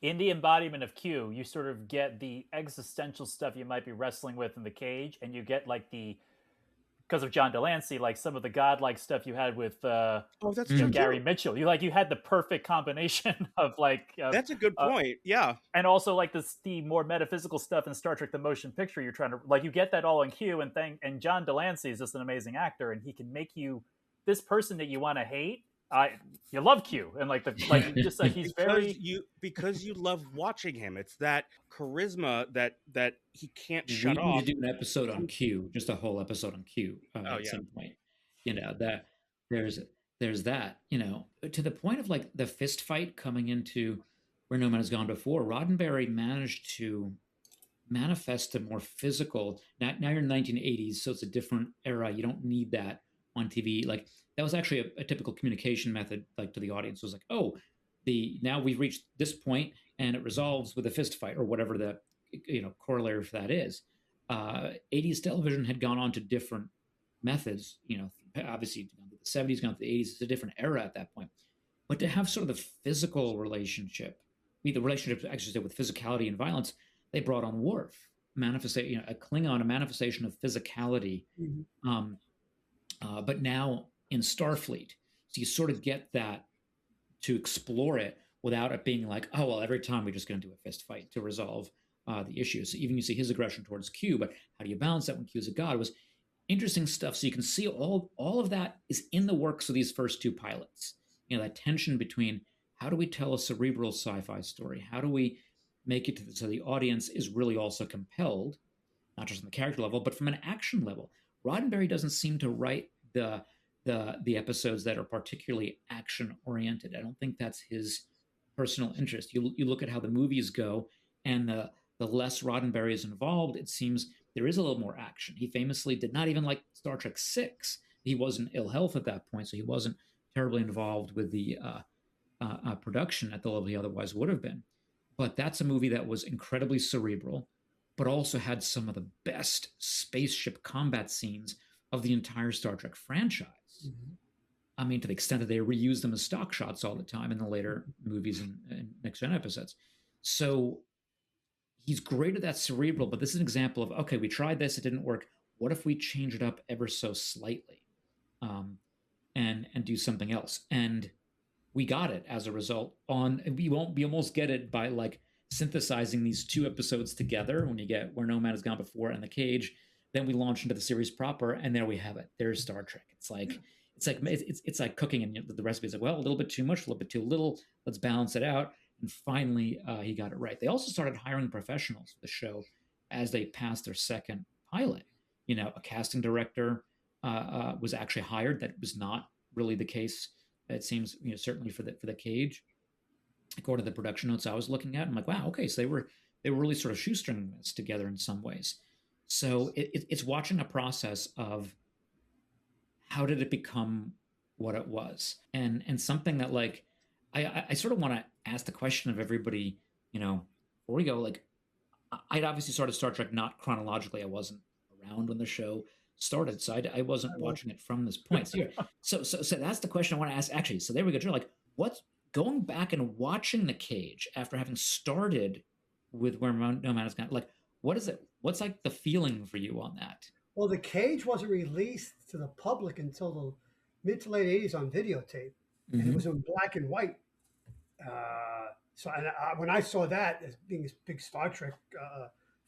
in the embodiment of Q, you sort of get the existential stuff you might be wrestling with in The Cage, and you get like because of John Delancey, like some of the godlike stuff you had with that's true, Gary Mitchell. You had the perfect combination of like that's a good point. Yeah. And also like the more metaphysical stuff in Star Trek the Motion Picture, you're trying to like you get that all in Q, and John Delancey is just an amazing actor, and he can make you this person that you want to hate. You love Q, and just like he's because you love watching him. It's that charisma that he can't shut off. We need to do an episode on Q, just a whole episode on Q at some point. That there's that, to the point of like the fist fight coming into Where No Man Has Gone Before. Roddenberry managed to manifest a more physical. Now you're in the 1980s, so it's a different era. You don't need that on TV. Like that was actually a typical communication method, like to the audience. It was like, now we've reached this point and it resolves with a fist fight or whatever the corollary for that is. 80s television had gone on to different methods, obviously the 70s, gone to the 80s. It's a different era at that point. But to have sort of the physical relationship, the relationship actually with physicality and violence, they brought on Worf, a Klingon, a manifestation of physicality. Mm-hmm. But now in Starfleet, so you sort of get that to explore it without it being like, every time we're just going to do a fist fight to resolve the issue. So even you see his aggression towards Q, but how do you balance that when Q is a god? It was interesting stuff. So you can see all of that is in the works of these first two pilots. That tension between how do we tell a cerebral sci-fi story? How do we make it so the audience is really also compelled, not just on the character level, but from an action level. Roddenberry doesn't seem to write the episodes that are particularly action oriented. I don't think that's his personal interest. You look at how the movies go, and the less Roddenberry is involved, it seems there is a little more action. He famously did not even like Star Trek VI. He was in ill health at that point, so he wasn't terribly involved with the production at the level he otherwise would have been. But that's a movie that was incredibly cerebral, but also had some of the best spaceship combat scenes of the entire Star Trek franchise. Mm-hmm. I mean, to the extent that they reuse them as stock shots all the time in the later movies and Next Gen episodes. So he's great at that cerebral, but this is an example of, okay, we tried this, it didn't work. What if we change it up ever so slightly and do something else? And we got it as a result. We almost get it by like synthesizing these two episodes together when you get Where No Man Has Gone Before and The Cage. Then we launch into the series proper, and there we have it. There's Star Trek. It's like cooking, and the recipe is like, well, a little bit too much, a little bit too little. Let's balance it out. And finally, he got it right. They also started hiring professionals for the show as they passed their second pilot. A casting director was actually hired. That was not really the case It seems, certainly for the Cage, according to the production notes I was looking at, I'm like, wow, okay, so they were really sort of shoestringing this together in some ways. So it's watching a process of how did it become what it was, and something that, like, I sort of want to ask the question of everybody, before we go, like, I'd obviously started Star Trek not chronologically. I wasn't around when the show started, so I wasn't watching it from this point. So that's the question I want to ask. Actually, so there we go. Joe, like, what's going back and watching The Cage after having started with Where No Man Has Gone? Like, what is it? What's like the feeling for you on that? Well, The Cage wasn't released to the public until the mid to late 80s on videotape, and it was in black and white. When I saw that, as being a big Star Trek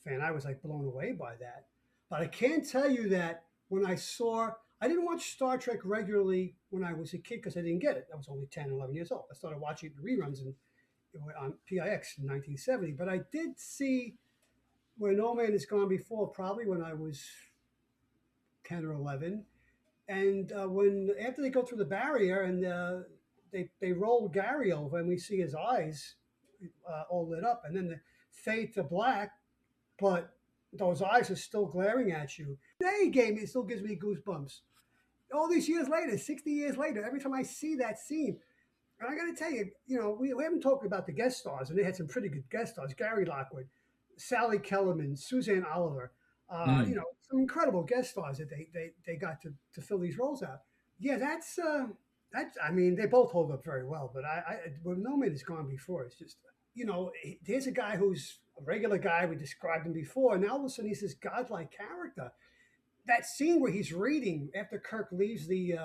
fan, I was like blown away by that. But I can tell you that I didn't watch Star Trek regularly when I was a kid because I didn't get it. I was only 10, 11 years old. I started watching the reruns on PIX in 1970. But I did see Where No Man Has Gone Before, probably when I was 10 or 11. And after they go through the barrier and they roll Gary over and we see his eyes all lit up, and then the fade to black, but those eyes are still glaring at you. It still gives me goosebumps. All these years later, 60 years later, every time I see that scene, and I got to tell you, we haven't talked about the guest stars, and they had some pretty good guest stars: Gary Lockwood, Sally Kellerman, Suzanne Oliver. Some incredible guest stars that they got to fill these roles out. Yeah, that's. I mean, they both hold up very well, but when No Man Has Gone Before, it's just, there's a guy who's a regular guy. We described him before, and now all of a sudden he's this godlike character. That scene where he's reading after Kirk leaves the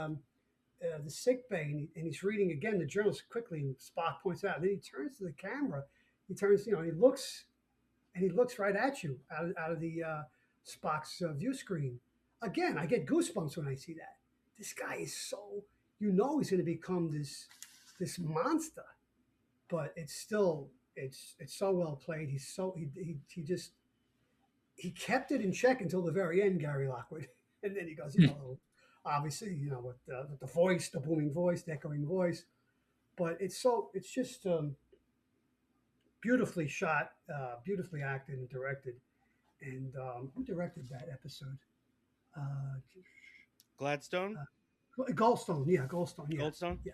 sick bay, and he's reading again the journals quickly, and Spock points out, and then he turns to the camera. He turns, and he looks right at you out of the Spock's view screen. Again, I get goosebumps when I see that. This guy is so. He's going to become this monster, but it's still it's so well played. He kept it in check until the very end, Gary Lockwood, and then he goes, obviously, with the voice, the booming voice, the echoing voice, but it's just beautifully shot, beautifully acted and directed, and who directed that episode? Gladstone. Goldstone, yeah, Goldstone, yeah. Goldstone? Yeah.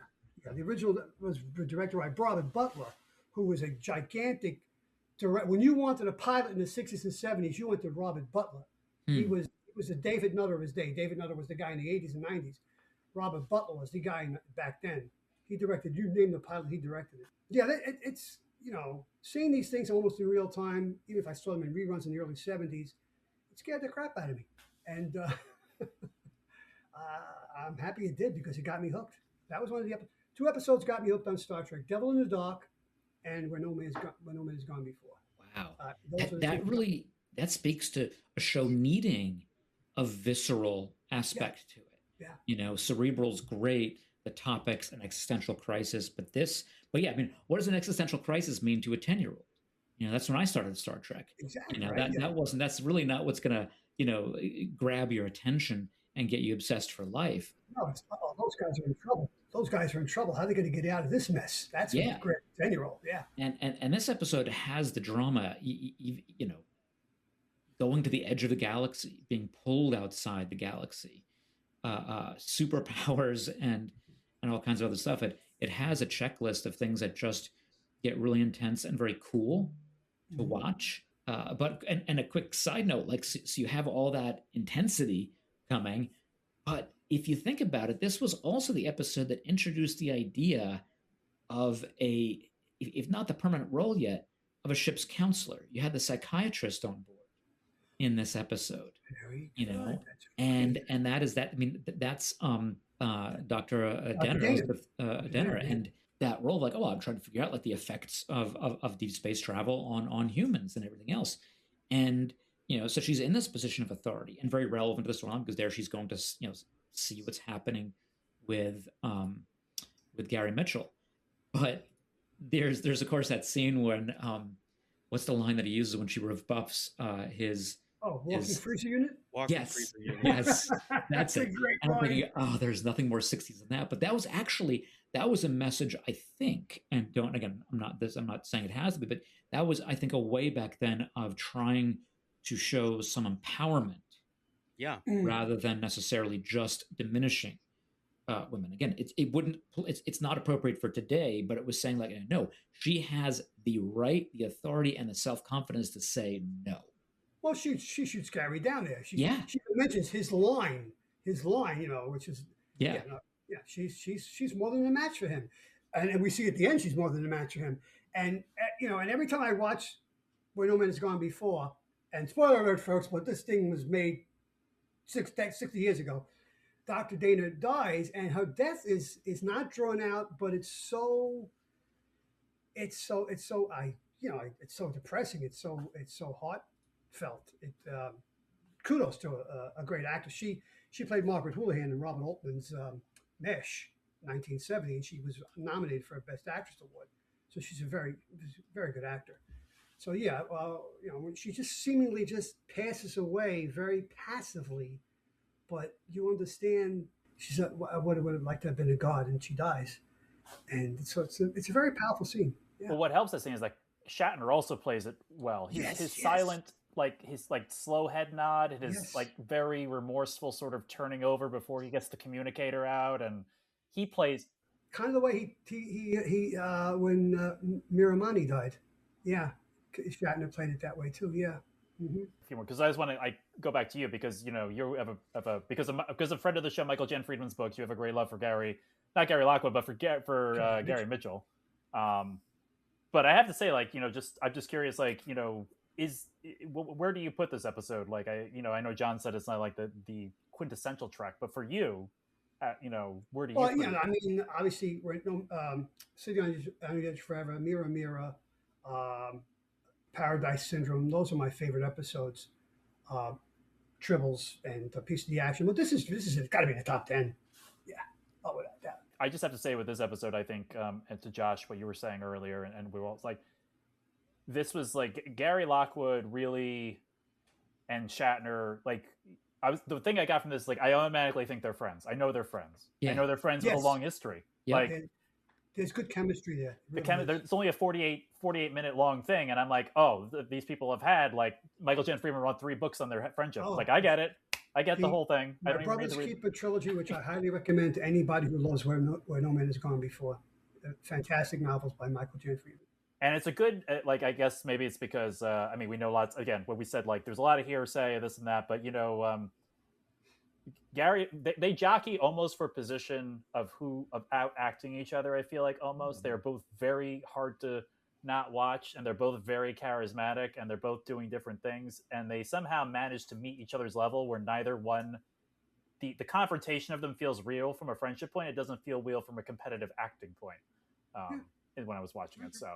The original was directed by Robert Butler, who was a gigantic director. When you wanted a pilot in the 60s and 70s, you went to Robert Butler. He was a David Nutter of his day. David Nutter was the guy in the 80s and 90s. Robert Butler was the guy back then. He directed, you name the pilot, he directed it. Yeah, it's, seeing these things almost in real time, even if I saw them in reruns in the early 70s, it scared the crap out of me. And I'm happy it did because it got me hooked. That was one of the two episodes got me hooked on Star Trek: Devil in the Dark and Where No Man Has Gone Before. Wow, that speaks to a show needing a visceral aspect to it. Yeah, Cerebral's great, the topics, an existential crisis, but yeah, I mean, what does an existential crisis mean to a 10-year-old? That's when I started Star Trek. Exactly. That's really not what's gonna grab your attention and get you obsessed for life. No, those guys are in trouble. Those guys are in trouble. How are they going to get out of this mess? That's a great 10-year-old. Yeah. And this episode has the drama, going to the edge of the galaxy, being pulled outside the galaxy, superpowers and all kinds of other stuff. It has a checklist of things that just get really intense and very cool to watch. But a quick side note, like, so you have all that intensity coming, but if you think about it, this was also the episode that introduced the idea of if not the permanent role yet, of a ship's counselor. You had the psychiatrist on board in this episode, and that's Dr. Denner, and that role, like, I'm trying to figure out, like, the effects of deep space travel on humans and everything else, and so she's in this position of authority and very relevant to this one because there she's going to see what's happening with Gary Mitchell, but there's of course that scene when what's the line that he uses when she rebuffs his Oh, walking is freezer unit. Walking yes, freezer unit. yes, that's a it. great And I'm line. thinking, oh, there's nothing more 60s than that. But that was actually that was a message, I think, and don't again, I'm not saying it has to be, but that was, I think, a way back then of trying to show some empowerment Yeah. rather than necessarily just diminishing women. Again, it wouldn't it's not appropriate for today, but it was saying like, no, she has the right, the authority, and the self confidence to say no. Well, she shoots Gary down there. Yeah, She mentions his line, which is yeah, yeah, no, yeah. She's more than a match for him, and we see at the end she's more than a match for him. And and every time I watch Where No Man Has Gone Before, and spoiler alert, folks, but this thing was made 60 years ago. Dr. Dana dies, and her death is not drawn out, but it's so it's so depressing. It's so heartfelt. Kudos to a great actress. She played Margaret Houlihan in Robert Altman's Mesh, 1970, and she was nominated for a Best Actress award. So she's a very good actor. So yeah, when she just seemingly just passes away very passively, but you understand she's would have liked to have been a god, and she dies, and so it's a very powerful scene. Yeah. Well, what helps that scene is like Shatner also plays it well. His silent, like his slow head nod, and his like very remorseful sort of turning over before he gets the communicator out, and he plays kind of the way he when Miramani died. Yeah, Shatner played it that way too. Yeah. Because I just want to go back to you because you have a because of friend of the show Michael Jan Friedman's books, you have a great love for not Gary Lockwood, but for Gary Mitchell. But I have to say, like, I'm just curious, like, where do you put this episode? Like, I know John said it's not like the quintessential Trek, but for you, where do you? Well, I mean, obviously, City on the Edge Forever, Mira Mira, Paradise Syndrome. Those are my favorite episodes. Tribbles and a piece of the action. But this is got to be in the top 10. Yeah, without that. I just have to say with this episode, I think, and to Josh, what you were saying earlier, and we were all like, this was like Gary Lockwood really, and Shatner, like, the thing I got from this, like, I automatically think they're friends. I know they're friends. Yeah. I know they're friends with a long history. Yeah. Like, there's good chemistry there. It's only a 48 minute long thing, and I'm like, oh, these people have had, like, Michael Jan Friedman wrote 3 books on their friendship. Like, I get it. I get the whole thing. My brothers keep a trilogy, which I highly recommend to anybody who loves Where No Man Has Gone Before. Fantastic novels by Michael Jan Friedman. And it's a good, like, I guess maybe it's because, I mean, we know lots, again, what we said, like, there's a lot of hearsay, this and that, but, Gary, they jockey almost for position of out acting each other, I feel like, almost. Mm-hmm. They're both very hard to not watch, and they're both very charismatic, and they're both doing different things, and they somehow manage to meet each other's level where neither one, the confrontation of them feels real from a friendship point. It doesn't feel real from a competitive acting point when I was watching it. So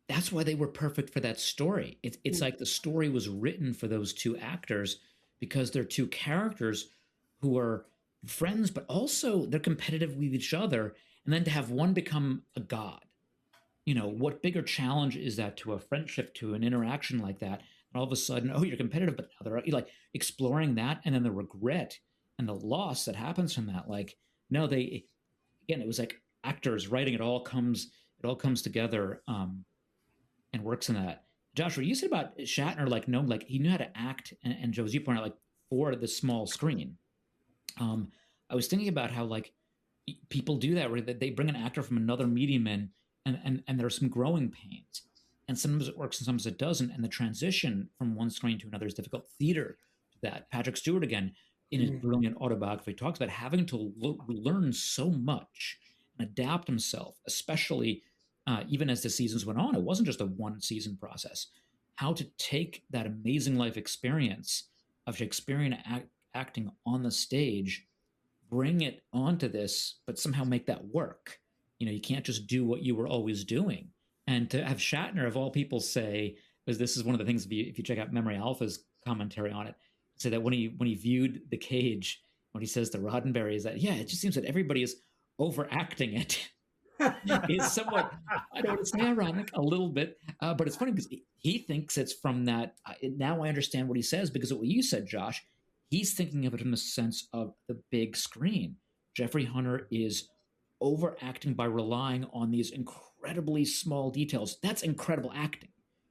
that's why they were perfect for that story. It's like the story was written for those two actors because they're two characters who are friends, but also they're competitive with each other. And then to have one become a god, what bigger challenge is that to a friendship, to an interaction like that? And all of a sudden, oh, you're competitive, but now they're like exploring that. And then the regret and the loss that happens from that. Like, no, it was like actors writing, it all comes together and works in that. Joshua, you said about Shatner, like, no, like he knew how to act. And Joe, as you pointed out, like for the small screen. I was thinking about how like people do that where they bring an actor from another medium in and there's some growing pains, and sometimes it works and sometimes it doesn't, and the transition from one screen to another is difficult. Theater, that Patrick Stewart, again, in his brilliant autobiography, talks about having to learn so much and adapt himself, especially even as the seasons went on. It wasn't just a one season process. How to take that amazing life experience of Shakespearean acting on the stage, bring it onto this, but somehow make that work. You can't just do what you were always doing. And to have Shatner, of all people, say, because this is one of the things, if you check out Memory Alpha's commentary on it, say that when he viewed The Cage, when he says to Roddenberry, is that, it just seems that everybody is overacting it. is somewhat, I don't want to say ironic, a little bit, but it's funny because he thinks it's from that. Now I understand what he says because of what you said, Josh. He's thinking of it in the sense of the big screen. Jeffrey Hunter is overacting by relying on these incredibly small details. That's incredible acting.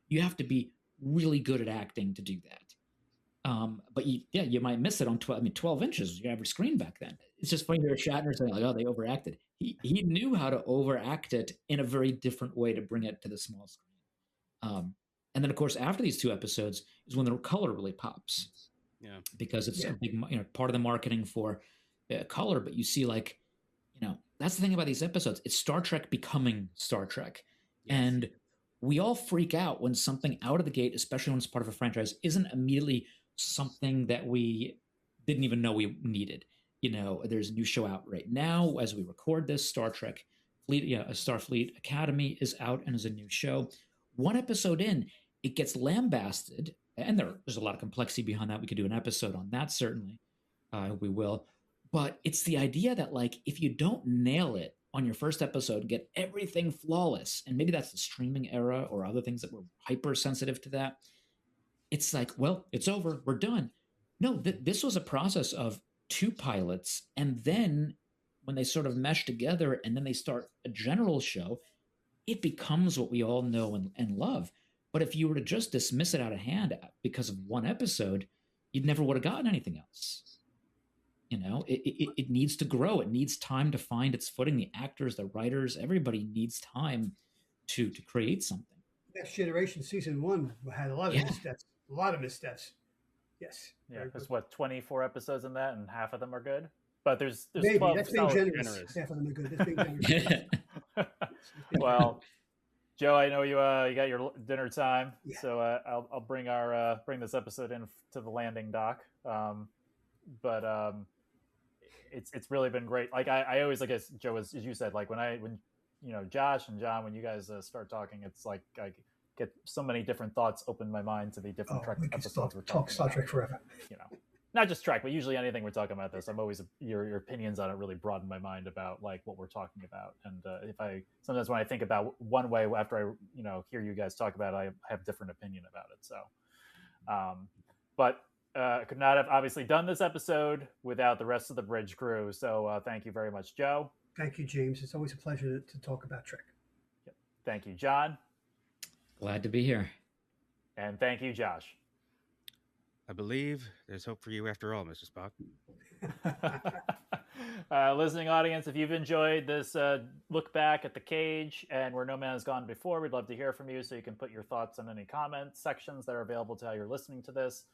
You have to be really good at acting to do that. But you might miss it on 12 inches was your average screen back then. It's just funny to hear Shatner saying, like, oh, they overacted. He knew how to overact it in a very different way to bring it to the small screen. And then, of course, after these 2 episodes is when the color really pops. Yeah. Because it's a big, part of the marketing for color. But you see, like, that's the thing about these episodes. It's Star Trek becoming Star Trek. Yes. And we all freak out when something out of the gate, especially when it's part of a franchise, isn't immediately something that we didn't even know we needed. There's a new show out right now as we record this. Star Trek Starfleet Academy is out and is a new show. 1 episode in, it gets lambasted, and there's a lot of complexity behind that. We could do an episode on that, certainly. We will. But it's the idea that, like, if you don't nail it on your first episode, get everything flawless, and maybe that's the streaming era or other things that were hypersensitive to that, it's like, well, it's over. We're done. No, this was a process of 2 pilots, and then when they sort of mesh together and then they start a general show, it becomes what we all know and love. But if you were to just dismiss it out of hand because of 1 episode, you never would have gotten anything else. It needs to grow. It needs time to find its footing. The actors, the writers, everybody needs time to create something. Next Generation season 1 had a lot of missteps. A lot of missteps. Yes. Yeah, there's 24 episodes in that, and half of them are good. But there's maybe 12 that's being generous. Half of them are good. That's being generous. Well, Joe, I know you got your dinner time, so I'll bring this episode in to the landing dock. But it's really been great. Like I always, like, as Joe, as you said, like when Josh and John, when you guys start talking, it's like I get so many different thoughts open in my mind to the different Trek episodes we're talking Star Trek forever. Not just Trek, but usually anything we're talking about this. I'm always your opinions on it really broaden my mind about, like, what we're talking about. And sometimes when I think about one way after I hear you guys talk about it, I have a different opinion about it. So, but I could not have obviously done this episode without the rest of the bridge crew. So thank you very much, Joe. Thank you, James. It's always a pleasure to talk about Trek. Yep. Thank you, John. Glad to be here. And thank you, Josh. I believe there's hope for you after all, Mr. Spock. Listening audience, if you've enjoyed this look back at the cage and where no man has gone before, we'd love to hear from you, so you can put your thoughts in any comment sections that are available to how you're listening to this.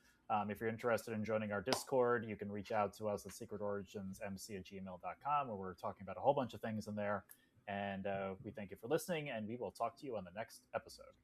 If you're interested in joining our Discord, you can reach out to us at secretorigins.mc@gmail.com, where we're talking about a whole bunch of things in there. And we thank you for listening, and we will talk to you on the next episode.